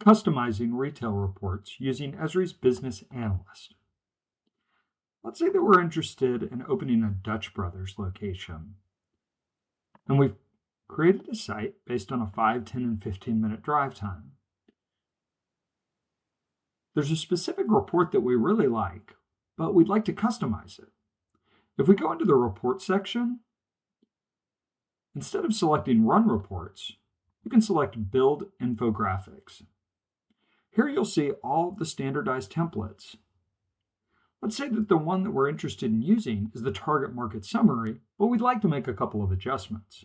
Customizing retail reports using Esri's Business Analyst. Let's say that we're interested in opening a Dutch Brothers location, and we've created a site based on a 5, 10, and 15-minute drive time. There's a specific report that we really like, but we'd like to customize it. If we go into the report section, instead of selecting Run Reports, you can select Build Infographics. Here you'll see all the standardized templates. Let's say that the one that we're interested in using is the target market summary, but we'd like to make a couple of adjustments.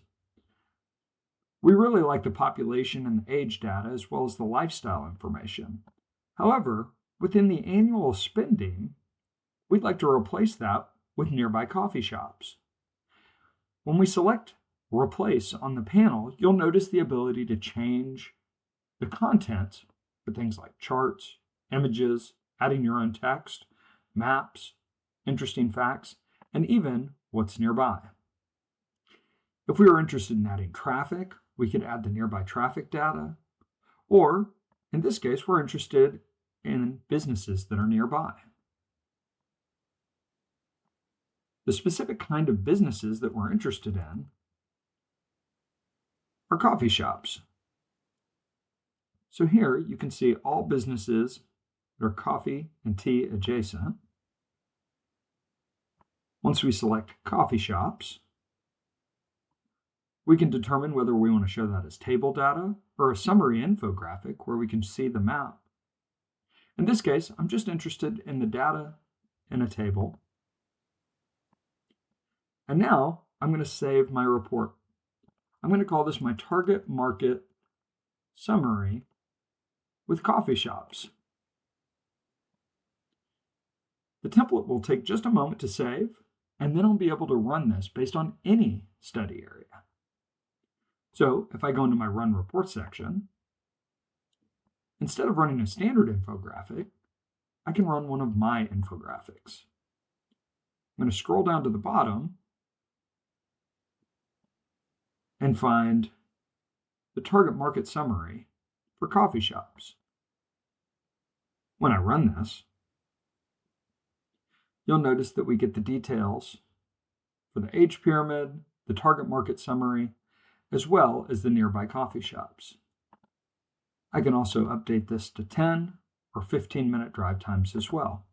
We really like the population and the age data as well as the lifestyle information. However, within the annual spending, we'd like to replace that with nearby coffee shops. When we select Replace on the panel, you'll notice the ability to change the content for things like charts, images, adding your own text, maps, interesting facts, and even what's nearby. If we were interested in adding traffic, we could add the nearby traffic data, or in this case, we're interested in businesses that are nearby. The specific kind of businesses that we're interested in are coffee shops. So here you can see all businesses that are coffee and tea adjacent. Once we select coffee shops, we can determine whether we want to show that as table data or a summary infographic where we can see the map. In this case, I'm just interested in the data in a table. And now I'm going to save my report. I'm going to call this my target market summary with coffee shops. The template will take just a moment to save, and then I'll be able to run this based on any study area. So if I go into my Run Report section, instead of running a standard infographic, I can run one of my infographics. I'm going to scroll down to the bottom and find the target market summary for coffee shops. When I run this, you'll notice that we get the details for the age pyramid, the target market summary, as well as the nearby coffee shops. I can also update this to 10 or 15-minute drive times as well.